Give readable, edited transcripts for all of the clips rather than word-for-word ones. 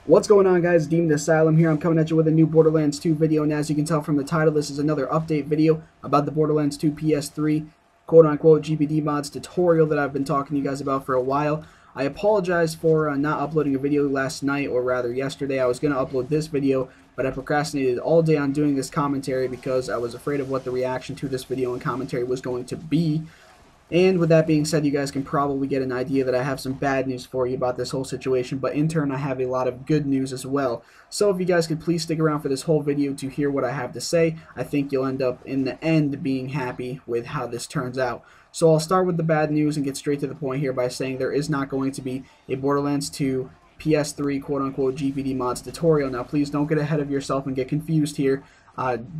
What's going on, guys? DemonAsylum here. I'm coming at you with a new Borderlands 2 video, and as you can tell from the title, this is another update video about the Borderlands 2 PS3 quote-unquote GPD mods tutorial that I've been talking to you guys about for a while. I apologize for not uploading a video last night, or rather yesterday. I was going to upload this video, but I procrastinated all day on doing this commentary because I was afraid of what the reaction to this video and commentary was going to be. And with that being said, you guys can probably get an idea that I have some bad news for you about this whole situation, but in turn I have a lot of good news as well. So if you guys could please stick around for this whole video to hear what I have to say, I think you'll end up in the end being happy with how this turns out. So I'll start with the bad news and get straight to the point here by saying there is not going to be a Borderlands 2 PS3 quote-unquote GPD mods tutorial. Now please don't get ahead of yourself and get confused here.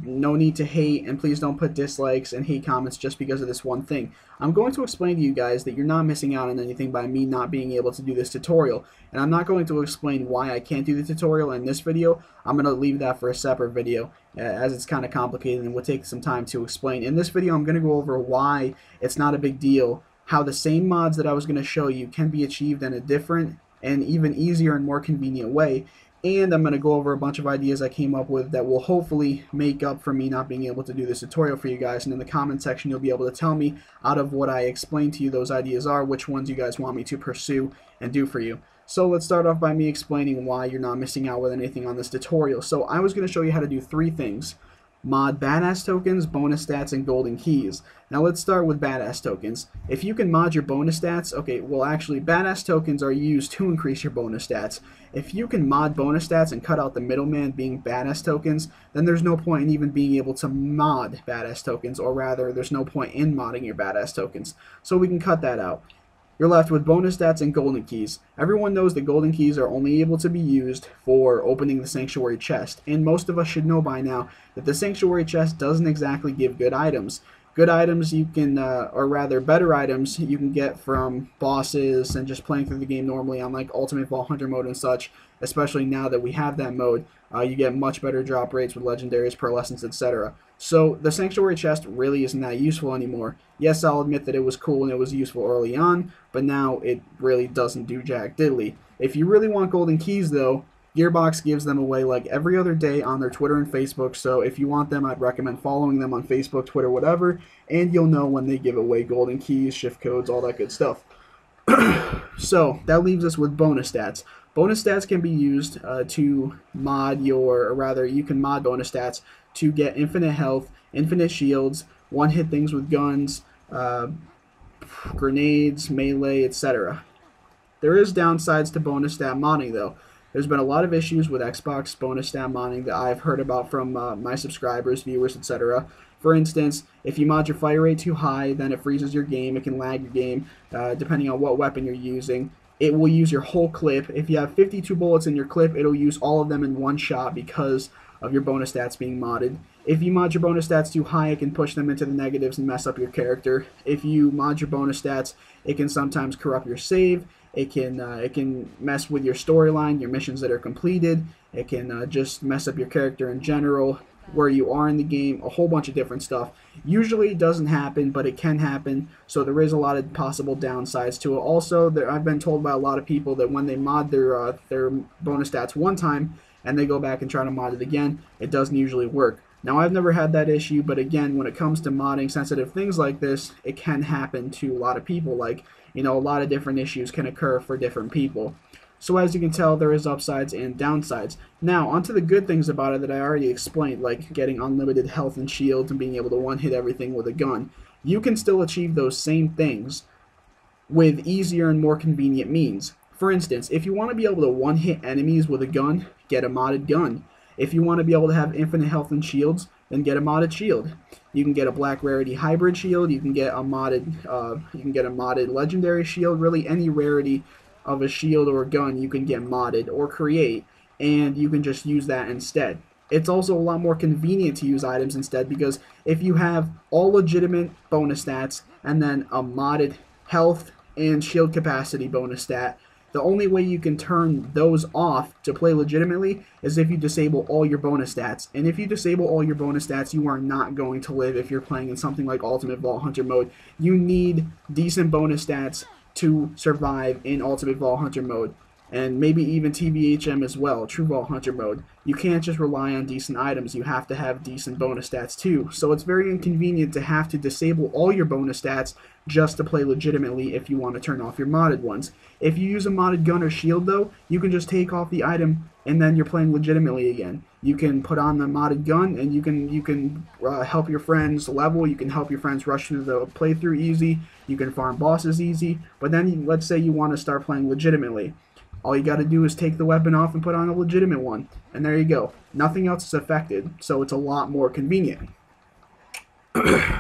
No need to hate, and please don't put dislikes and hate comments just because of this one thing. I'm going to explain to you guys that you're not missing out on anything by me not being able to do this tutorial, and I'm not going to explain why I can't do the tutorial in this video. I'm going to leave that for a separate video, as it's kind of complicated and will take some time to explain. In this video, I'm going to go over why it's not a big deal, how the same mods that I was going to show you can be achieved in a different and even easier and more convenient way. And I'm going to go over a bunch of ideas I came up with that will hopefully make up for me not being able to do this tutorial for you guys. And in the comment section, you'll be able to tell me, out of what I explained to you those ideas are, which ones you guys want me to pursue and do for you. So let's start off by me explaining why you're not missing out with anything on this tutorial. So I was going to show you how to do three things: mod badass tokens, bonus stats, and golden keys. Now let's start with badass tokens. If you can mod your bonus stats, okay, well actually badass tokens are used to increase your bonus stats. If you can mod bonus stats and cut out the middleman being badass tokens, then there's no point in even being able to mod badass tokens, or rather there's no point in modding your badass tokens. So we can cut that out. You're left with bonus stats and golden keys. Everyone knows that golden keys are only able to be used for opening the sanctuary chest, and most of us should know by now that the sanctuary chest doesn't exactly give good items. Good items you can, or rather better items you can get from bosses and just playing through the game normally on like Ultimate Vault Hunter mode and such, especially now that we have that mode. You get much better drop rates with legendaries, pearlescents, etc. So the sanctuary chest really isn't that useful anymore. Yes, I'll admit that it was cool and it was useful early on, but now it really doesn't do jack diddly. If you really want golden keys though, Gearbox gives them away like every other day on their Twitter and Facebook, so if you want them, I'd recommend following them on Facebook, Twitter, whatever, and you'll know when they give away golden keys, shift codes, all that good stuff. So that leaves us with bonus stats. Bonus stats can be used to mod your, or rather you can mod bonus stats to get infinite health, infinite shields, one-hit things with guns, grenades, melee, etc. There is downsides to bonus stat modding though. There's been a lot of issues with Xbox bonus stat modding that I've heard about from my subscribers, viewers, etc. For instance, if you mod your fire rate too high, then it freezes your game, it can lag your game, depending on what weapon you're using. It will use your whole clip. If you have 52 bullets in your clip, it'll use all of them in one shot because of your bonus stats being modded. If you mod your bonus stats too high, it can push them into the negatives and mess up your character. If you mod your bonus stats, it can sometimes corrupt your save. It can mess with your storyline, your missions that are completed. It can just mess up your character in general, where you are in the game, a whole bunch of different stuff. Usually it doesn't happen, but it can happen, so there is a lot of possible downsides to it. Also, I've been told by a lot of people that when they mod their bonus stats one time and they go back and try to mod it again, it doesn't usually work. Now, I've never had that issue, but again, when it comes to modding sensitive things like this, it can happen to a lot of people. Like, you know, a lot of different issues can occur for different people. So as you can tell, there is upsides and downsides. Now, onto the good things about it that I already explained, like getting unlimited health and shields and being able to one-hit everything with a gun. You can still achieve those same things with easier and more convenient means. For instance, if you want to be able to one-hit enemies with a gun, get a modded gun. If you want to be able to have infinite health and shields, then get a modded shield. You can get a black rarity hybrid shield. You can get a modded legendary shield. Really, any rarity of a shield or a gun you can get modded or create, and you can just use that instead. It's also a lot more convenient to use items instead, because if you have all legitimate bonus stats and then a modded health and shield capacity bonus stat, the only way you can turn those off to play legitimately is if you disable all your bonus stats. And if you disable all your bonus stats, you are not going to live if you're playing in something like Ultimate Vault Hunter mode. You need decent bonus stats to survive in Ultimate Vault Hunter mode. and maybe even TVHM as well, True Vault Hunter mode. You can't just rely on decent items, you have to have decent bonus stats too. So it's very inconvenient to have to disable all your bonus stats just to play legitimately if you want to turn off your modded ones. If you use a modded gun or shield though, you can just take off the item and then you're playing legitimately again. You can put on the modded gun and you can help your friends level, you can help your friends rush through the playthrough easy, you can farm bosses easy, but then let's say you want to start playing legitimately. All you got to do is take the weapon off and put on a legitimate one, and there you go. Nothing else is affected, so it's a lot more convenient.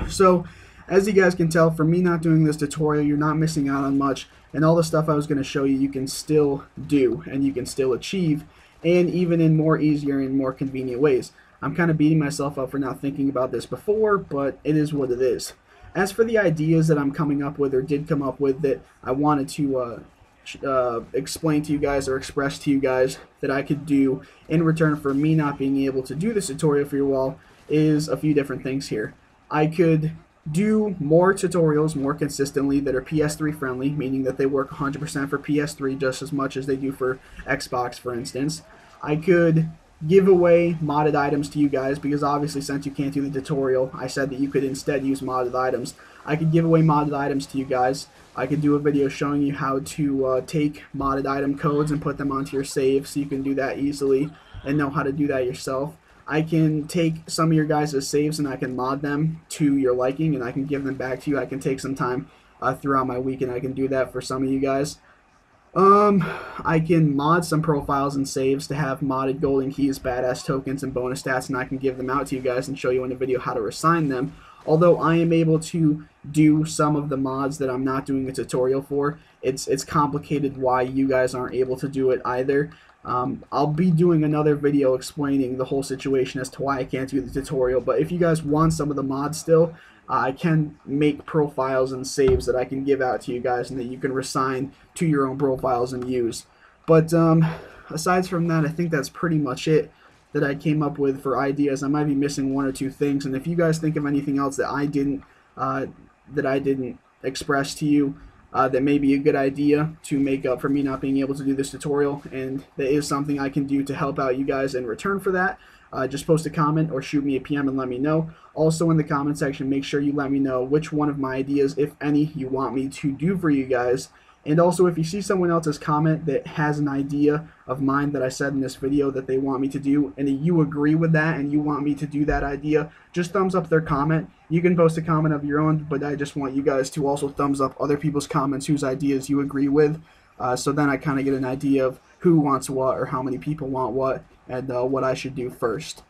So, as you guys can tell, for me not doing this tutorial, you're not missing out on much, and all the stuff I was going to show you, you can still do, and you can still achieve, and even in more easier and more convenient ways. I'm kind of beating myself up for not thinking about this before, but it is what it is. As for the ideas that I'm coming up with, or did come up with, that I wanted to explain to you guys or express to you guys that I could do in return for me not being able to do this tutorial for you all, is a few different things here. I could do more tutorials more consistently that are PS3 friendly, meaning that they work 100% for PS3 just as much as they do for Xbox, for instance. I could give away modded items to you guys, because obviously since you can't do the tutorial, I said that you could instead use modded items. I could give away modded items to you guys. I could do a video showing you how to take modded item codes and put them onto your save, so you can do that easily and know how to do that yourself. I can take some of your guys' saves and I can mod them to your liking, and I can give them back to you. I can take some time throughout my week and I can do that for some of you guys. I can mod some profiles and saves to have modded golden keys, badass tokens, and bonus stats, and I can give them out to you guys and show you in a video how to assign them. Although I am able to do some of the mods that I'm not doing a tutorial for, it's complicated why you guys aren't able to do it either. I'll be doing another video explaining the whole situation as to why I can't do the tutorial, but if you guys want some of the mods still, I can make profiles and saves that I can give out to you guys and that you can reassign to your own profiles and use. But aside from that, I think that's pretty much it that I came up with for ideas. I might be missing one or two things, and if you guys think of anything else that I didn't express to you that may be a good idea to make up for me not being able to do this tutorial, and that is something I can do to help out you guys in return for that, just post a comment or shoot me a PM and let me know. Also in the comment section, make sure you let me know which one of my ideas, if any, you want me to do for you guys. And also, if you see someone else's comment that has an idea of mine that I said in this video that they want me to do, and you agree with that and you want me to do that idea, just thumbs up their comment. You can post a comment of your own, but I just want you guys to also thumbs up other people's comments whose ideas you agree with, so then I kind of get an idea of who wants what or how many people want what, and what I should do first.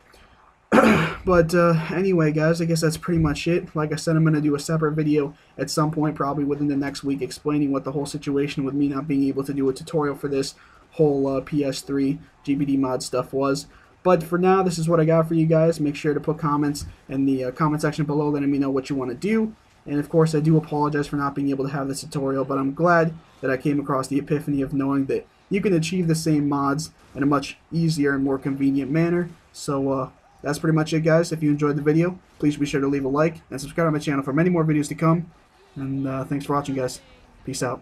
But anyway, guys, I guess that's pretty much it. Like I said, I'm going to do a separate video at some point, probably within the next week, explaining what the whole situation with me not being able to do a tutorial for this whole PS3 GPD mod stuff was. But for now, this is what I got for you guys. Make sure to put comments in the comment section below letting me know what you want to do. And of course, I do apologize for not being able to have this tutorial, but I'm glad that I came across the epiphany of knowing that you can achieve the same mods in a much easier and more convenient manner. So, that's pretty much it, guys. If you enjoyed the video, please be sure to leave a like and subscribe to my channel for many more videos to come. And thanks for watching, guys. Peace out.